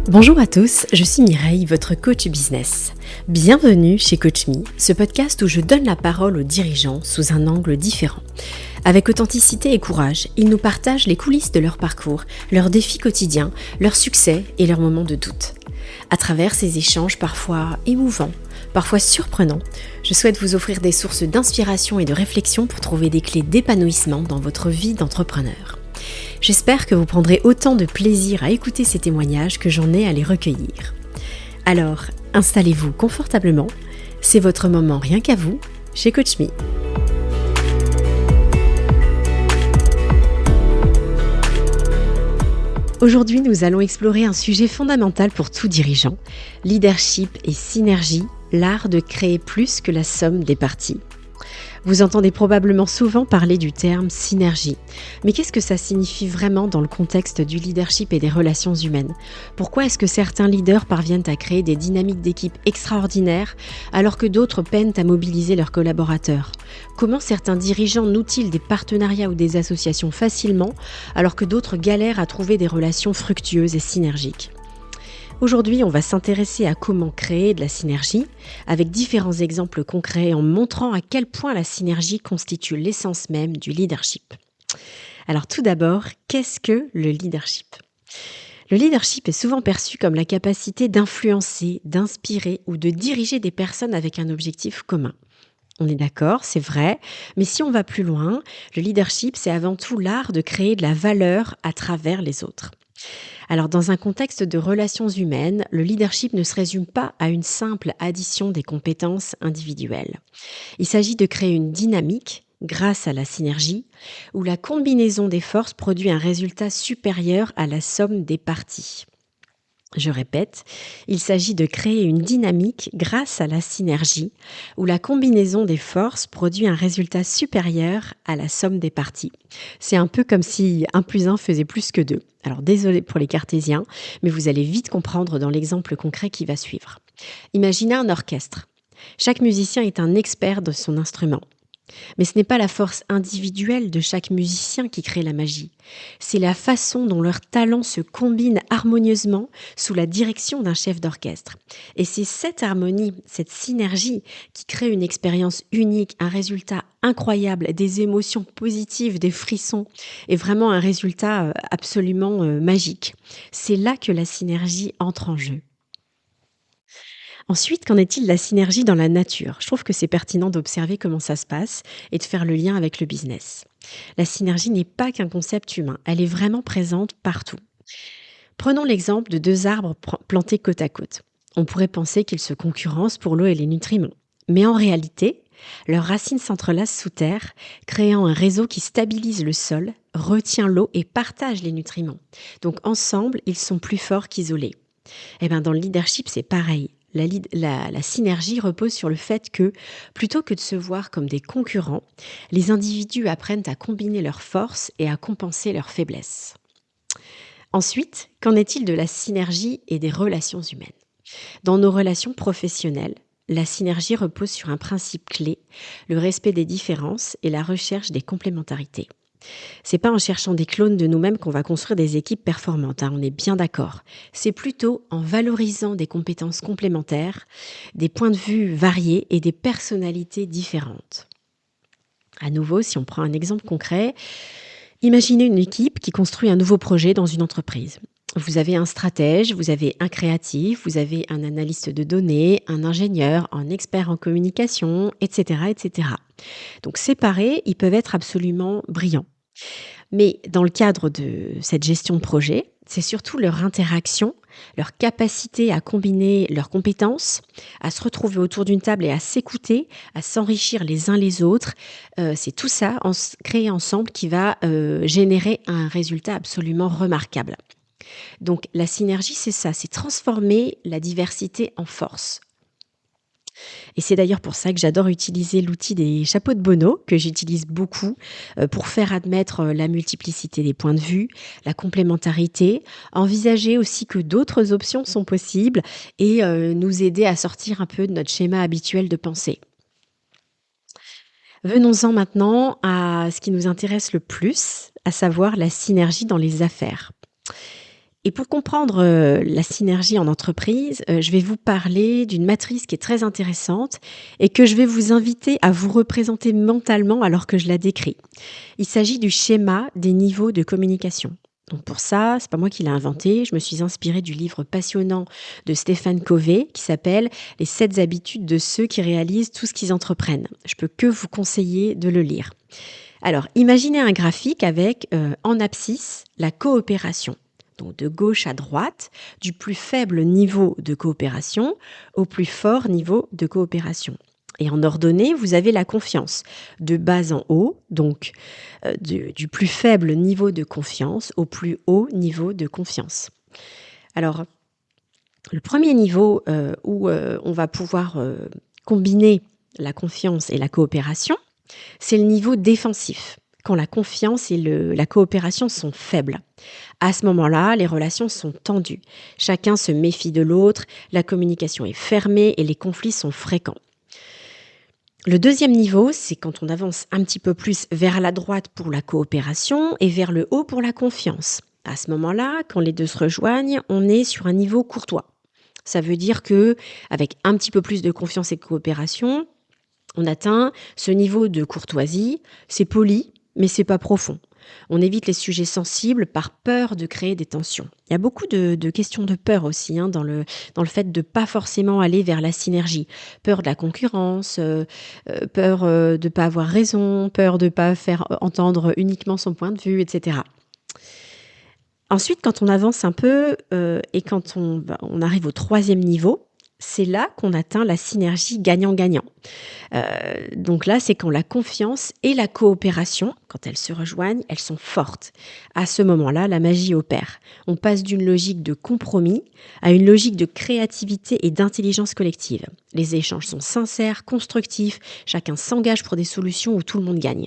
Bonjour à tous, je suis Mireille, votre coach business. Bienvenue chez Coach Me, ce podcast où je donne la parole aux dirigeants sous un angle différent. Avec authenticité et courage, ils nous partagent les coulisses de leur parcours, leurs défis quotidiens, leurs succès et leurs moments de doute. À travers ces échanges parfois émouvants, parfois surprenants, je souhaite vous offrir des sources d'inspiration et de réflexion pour trouver des clés d'épanouissement dans votre vie d'entrepreneur. J'espère que vous prendrez autant de plaisir à écouter ces témoignages que j'en ai à les recueillir. Alors, installez-vous confortablement, c'est votre moment rien qu'à vous, chez Coach Me. Aujourd'hui, nous allons explorer un sujet fondamental pour tout dirigeant, leadership et synergie, l'art de créer plus que la somme des parties. Vous entendez probablement souvent parler du terme synergie. Mais qu'est-ce que ça signifie vraiment dans le contexte du leadership et des relations humaines ? Pourquoi est-ce que certains leaders parviennent à créer des dynamiques d'équipe extraordinaires alors que d'autres peinent à mobiliser leurs collaborateurs ? Comment certains dirigeants nouent-ils des partenariats ou des associations facilement alors que d'autres galèrent à trouver des relations fructueuses et synergiques ? Aujourd'hui, on va s'intéresser à comment créer de la synergie avec différents exemples concrets en montrant à quel point la synergie constitue l'essence même du leadership. Alors tout d'abord, qu'est-ce que le leadership ? Le leadership est souvent perçu comme la capacité d'influencer, d'inspirer ou de diriger des personnes avec un objectif commun. On est d'accord, c'est vrai, mais si on va plus loin, le leadership, c'est avant tout l'art de créer de la valeur à travers les autres. Alors, dans un contexte de relations humaines, le leadership ne se résume pas à une simple addition des compétences individuelles. Il s'agit de créer une dynamique, grâce à la synergie, où la combinaison des forces produit un résultat supérieur à la somme des parties. Je répète, il s'agit de créer une dynamique grâce à la synergie, où la combinaison des forces produit un résultat supérieur à la somme des parties. C'est un peu comme si 1 plus 1 faisait plus que 2. Alors désolé pour les cartésiens, mais vous allez vite comprendre dans l'exemple concret qui va suivre. Imaginez un orchestre. Chaque musicien est un expert de son instrument. Mais ce n'est pas la force individuelle de chaque musicien qui crée la magie. C'est la façon dont leurs talents se combinent harmonieusement sous la direction d'un chef d'orchestre. Et c'est cette harmonie, cette synergie qui crée une expérience unique, un résultat incroyable, des émotions positives, des frissons et vraiment un résultat absolument magique. C'est là que la synergie entre en jeu. Ensuite, qu'en est-il de la synergie dans la nature ? Je trouve que c'est pertinent d'observer comment ça se passe et de faire le lien avec le business. La synergie n'est pas qu'un concept humain, elle est vraiment présente partout. Prenons l'exemple de 2 arbres plantés côte à côte. On pourrait penser qu'ils se concurrencent pour l'eau et les nutriments. Mais en réalité, leurs racines s'entrelacent sous terre, créant un réseau qui stabilise le sol, retient l'eau et partage les nutriments. Donc ensemble, ils sont plus forts qu'isolés. Et dans le leadership, c'est pareil. La synergie repose sur le fait que, plutôt que de se voir comme des concurrents, les individus apprennent à combiner leurs forces et à compenser leurs faiblesses. Ensuite, qu'en est-il de la synergie et des relations humaines ? Dans nos relations professionnelles, la synergie repose sur un principe clé, le respect des différences et la recherche des complémentarités. C'est pas en cherchant des clones de nous-mêmes qu'on va construire des équipes performantes, on est bien d'accord. C'est plutôt en valorisant des compétences complémentaires, des points de vue variés et des personnalités différentes. À nouveau, si on prend un exemple concret, imaginez une équipe qui construit un nouveau projet dans une entreprise. Vous avez un stratège, vous avez un créatif, vous avez un analyste de données, un ingénieur, un expert en communication, etc., etc. Donc séparés, ils peuvent être absolument brillants. Mais dans le cadre de cette gestion de projet, c'est surtout leur interaction, leur capacité à combiner leurs compétences, à se retrouver autour d'une table et à s'écouter, à s'enrichir les uns les autres. C'est tout ça créé ensemble qui va générer un résultat absolument remarquable. Donc la synergie, c'est ça, c'est transformer la diversité en force. Et c'est d'ailleurs pour ça que j'adore utiliser l'outil des chapeaux de Bono, que j'utilise beaucoup pour faire admettre la multiplicité des points de vue, la complémentarité, envisager aussi que d'autres options sont possibles et nous aider à sortir un peu de notre schéma habituel de pensée. Venons-en maintenant à ce qui nous intéresse le plus, à savoir la synergie dans les affaires. Et pour comprendre la synergie en entreprise, je vais vous parler d'une matrice qui est très intéressante et que je vais vous inviter à vous représenter mentalement alors que je la décris. Il s'agit du schéma des niveaux de communication. Donc pour ça, c'est pas moi qui l'ai inventé, je me suis inspirée du livre passionnant de Stephen Covey qui s'appelle Les 7 habitudes de ceux qui réalisent tout ce qu'ils entreprennent. Je peux que vous conseiller de le lire. Alors, imaginez un graphique avec en abscisse la coopération. Donc de gauche à droite, du plus faible niveau de coopération au plus fort niveau de coopération. Et en ordonnée, vous avez la confiance, de bas en haut, donc du plus faible niveau de confiance au plus haut niveau de confiance. Alors, le premier niveau où on va pouvoir combiner la confiance et la coopération, c'est le niveau défensif, quand la confiance et la coopération sont faibles. À ce moment-là, les relations sont tendues. Chacun se méfie de l'autre, la communication est fermée et les conflits sont fréquents. Le deuxième niveau, c'est quand on avance un petit peu plus vers la droite pour la coopération et vers le haut pour la confiance. À ce moment-là, quand les deux se rejoignent, on est sur un niveau courtois. Ça veut dire que, avec un petit peu plus de confiance et de coopération, on atteint ce niveau de courtoisie. C'est poli, mais c'est pas profond. On évite les sujets sensibles par peur de créer des tensions. Il y a beaucoup de questions de peur aussi dans le fait de pas forcément aller vers la synergie. Peur de la concurrence, peur de pas avoir raison, peur de pas faire entendre uniquement son point de vue, etc. Ensuite, quand on avance un peu et quand on arrive au troisième niveau, c'est là qu'on atteint la synergie gagnant-gagnant. Donc là, c'est quand la confiance et la coopération, quand elles se rejoignent, elles sont fortes. À ce moment-là, la magie opère. On passe d'une logique de compromis à une logique de créativité et d'intelligence collective. Les échanges sont sincères, constructifs, chacun s'engage pour des solutions où tout le monde gagne.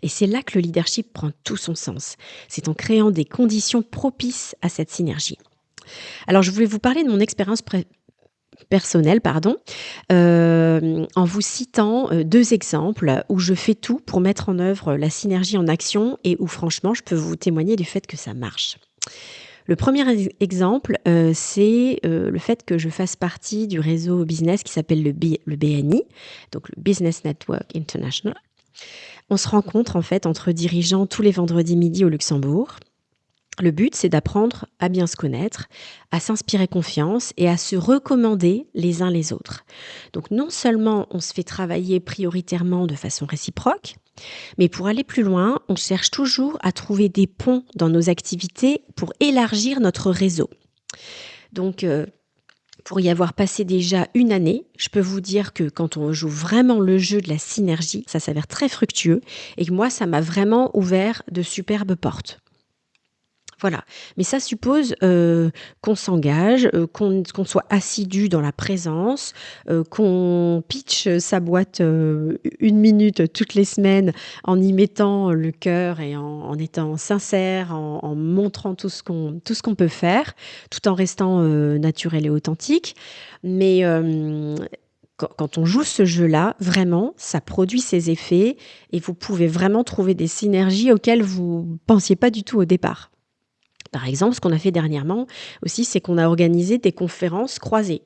Et c'est là que le leadership prend tout son sens. C'est en créant des conditions propices à cette synergie. Alors, je voulais vous parler de mon expérience personnelle, en vous citant 2 exemples où je fais tout pour mettre en œuvre la synergie en action et où franchement, je peux vous témoigner du fait que ça marche. Le premier exemple, c'est le fait que je fasse partie du réseau business qui s'appelle le BNI, donc le Business Network International. On se rencontre en fait entre dirigeants tous les vendredis midi au Luxembourg. Le but, c'est d'apprendre à bien se connaître, à s'inspirer confiance et à se recommander les uns les autres. Donc non seulement on se fait travailler prioritairement de façon réciproque, mais pour aller plus loin, on cherche toujours à trouver des ponts dans nos activités pour élargir notre réseau. Donc, pour y avoir passé déjà une année, je peux vous dire que quand on joue vraiment le jeu de la synergie, ça s'avère très fructueux et que moi, ça m'a vraiment ouvert de superbes portes. Voilà, mais ça suppose qu'on s'engage, qu'on soit assidu dans la présence, qu'on pitch sa boîte 1 minute toutes les semaines en y mettant le cœur et en étant sincère, en montrant tout ce qu'on peut faire, tout en restant naturel et authentique. Mais quand on joue ce jeu-là, vraiment, ça produit ses effets et vous pouvez vraiment trouver des synergies auxquelles vous ne pensiez pas du tout au départ. Par exemple, ce qu'on a fait dernièrement aussi, c'est qu'on a organisé des conférences croisées.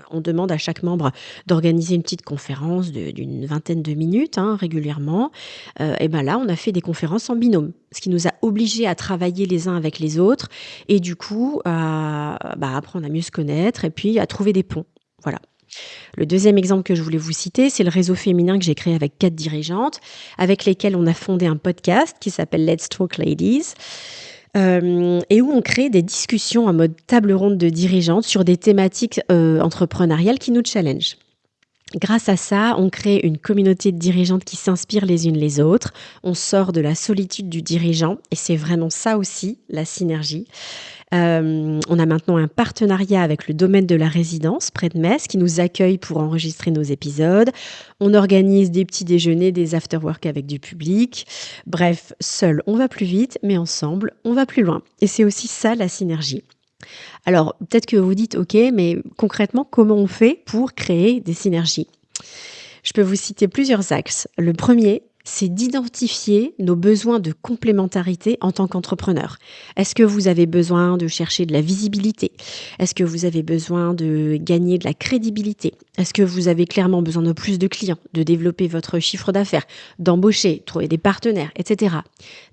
On demande à chaque membre d'organiser une petite conférence d'une vingtaine de minutes régulièrement. Et ben là, on a fait des conférences en binôme, ce qui nous a obligés à travailler les uns avec les autres et du coup à apprendre à mieux se connaître et puis à trouver des ponts. Voilà. Le deuxième exemple que je voulais vous citer, c'est le réseau féminin que j'ai créé avec 4 dirigeantes, avec lesquelles on a fondé un podcast qui s'appelle Let's Talk Ladies. Et où on crée des discussions en mode table ronde de dirigeantes sur des thématiques entrepreneuriales qui nous challengent. Grâce à ça, on crée une communauté de dirigeantes qui s'inspirent les unes les autres. On sort de la solitude du dirigeant et c'est vraiment ça aussi, la synergie. On a maintenant un partenariat avec le domaine de la résidence près de Metz qui nous accueille pour enregistrer nos épisodes. On organise des petits déjeuners, des after-work avec du public. Bref, seul on va plus vite, mais ensemble on va plus loin. Et c'est aussi ça la synergie. Alors peut-être que vous dites ok, mais concrètement comment on fait pour créer des synergies ? Je peux vous citer plusieurs axes. Le premier, c'est d'identifier nos besoins de complémentarité en tant qu'entrepreneur. Est-ce que vous avez besoin de chercher de la visibilité? Est-ce que vous avez besoin de gagner de la crédibilité? Est-ce que vous avez clairement besoin de plus de clients, de développer votre chiffre d'affaires, d'embaucher, trouver des partenaires, etc.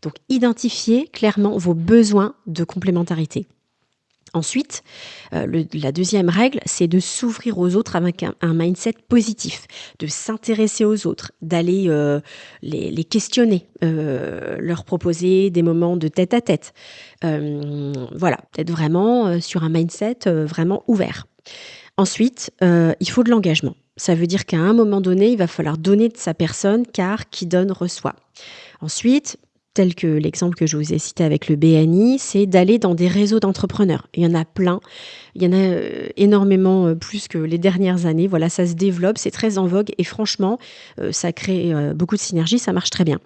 Donc, identifiez clairement vos besoins de complémentarité. Ensuite, la deuxième règle, c'est de s'ouvrir aux autres avec un mindset positif, de s'intéresser aux autres, d'aller les questionner, leur proposer des moments de tête-à-tête. Voilà, d'être vraiment sur un mindset vraiment ouvert. Ensuite, il faut de l'engagement. Ça veut dire qu'à un moment donné, il va falloir donner de sa personne, car qui donne reçoit. Ensuite, tel que l'exemple que je vous ai cité avec le BNI, c'est d'aller dans des réseaux d'entrepreneurs. Il y en a plein, il y en a énormément plus que les dernières années. Voilà, ça se développe, c'est très en vogue et franchement, ça crée beaucoup de synergie, ça marche très bien.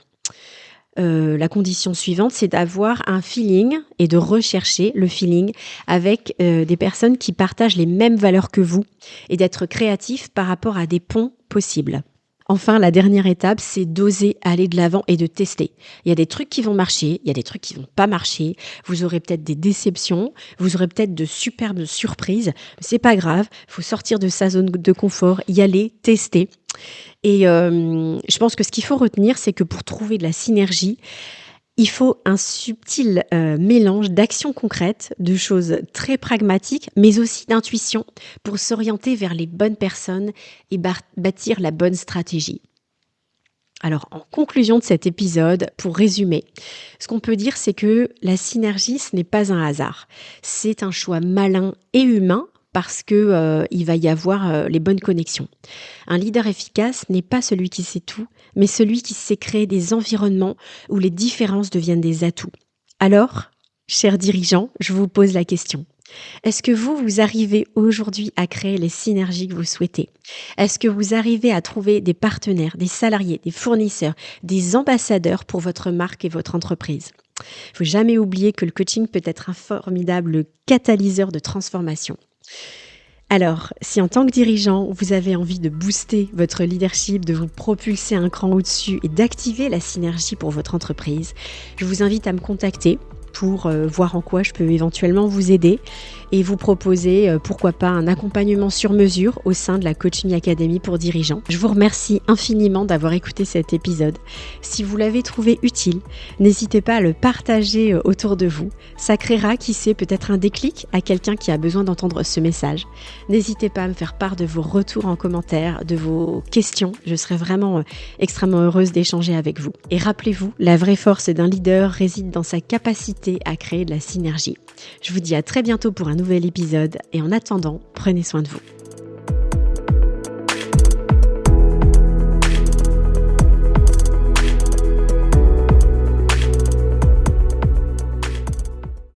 La condition suivante, c'est d'avoir un feeling et de rechercher le feeling avec des personnes qui partagent les mêmes valeurs que vous et d'être créatif par rapport à des ponts possibles. Enfin, la dernière étape, c'est d'oser aller de l'avant et de tester. Il y a des trucs qui vont marcher, il y a des trucs qui vont pas marcher. Vous aurez peut-être des déceptions, vous aurez peut-être de superbes surprises. Mais c'est pas grave, il faut sortir de sa zone de confort, y aller, tester. Et je pense que ce qu'il faut retenir, c'est que pour trouver de la synergie, il faut un subtil mélange d'actions concrètes, de choses très pragmatiques, mais aussi d'intuition pour s'orienter vers les bonnes personnes et bâtir la bonne stratégie. Alors, en conclusion de cet épisode, pour résumer, ce qu'on peut dire, c'est que la synergie, ce n'est pas un hasard. C'est un choix malin et humain parce que il va y avoir les bonnes connexions. Un leader efficace n'est pas celui qui sait tout, mais celui qui sait créer des environnements où les différences deviennent des atouts. Alors, chers dirigeants, je vous pose la question. Est-ce que vous arrivez aujourd'hui à créer les synergies que vous souhaitez? Est-ce que vous arrivez à trouver des partenaires, des salariés, des fournisseurs, des ambassadeurs pour votre marque et votre entreprise? Il ne faut jamais oublier que le coaching peut être un formidable catalyseur de transformation. Alors, si en tant que dirigeant, vous avez envie de booster votre leadership, de vous propulser un cran au-dessus et d'activer la synergie pour votre entreprise, je vous invite à me contacter pour voir en quoi je peux éventuellement vous aider et vous proposer, pourquoi pas, un accompagnement sur mesure au sein de la Coaching Academy pour dirigeants. Je vous remercie infiniment d'avoir écouté cet épisode. Si vous l'avez trouvé utile, n'hésitez pas à le partager autour de vous. Ça créera, qui sait, peut-être un déclic à quelqu'un qui a besoin d'entendre ce message. N'hésitez pas à me faire part de vos retours en commentaire, de vos questions. Je serai vraiment extrêmement heureuse d'échanger avec vous. Et rappelez-vous, la vraie force d'un leader réside dans sa capacité à créer de la synergie. Je vous dis à très bientôt pour un nouvel épisode et en attendant, prenez soin de vous.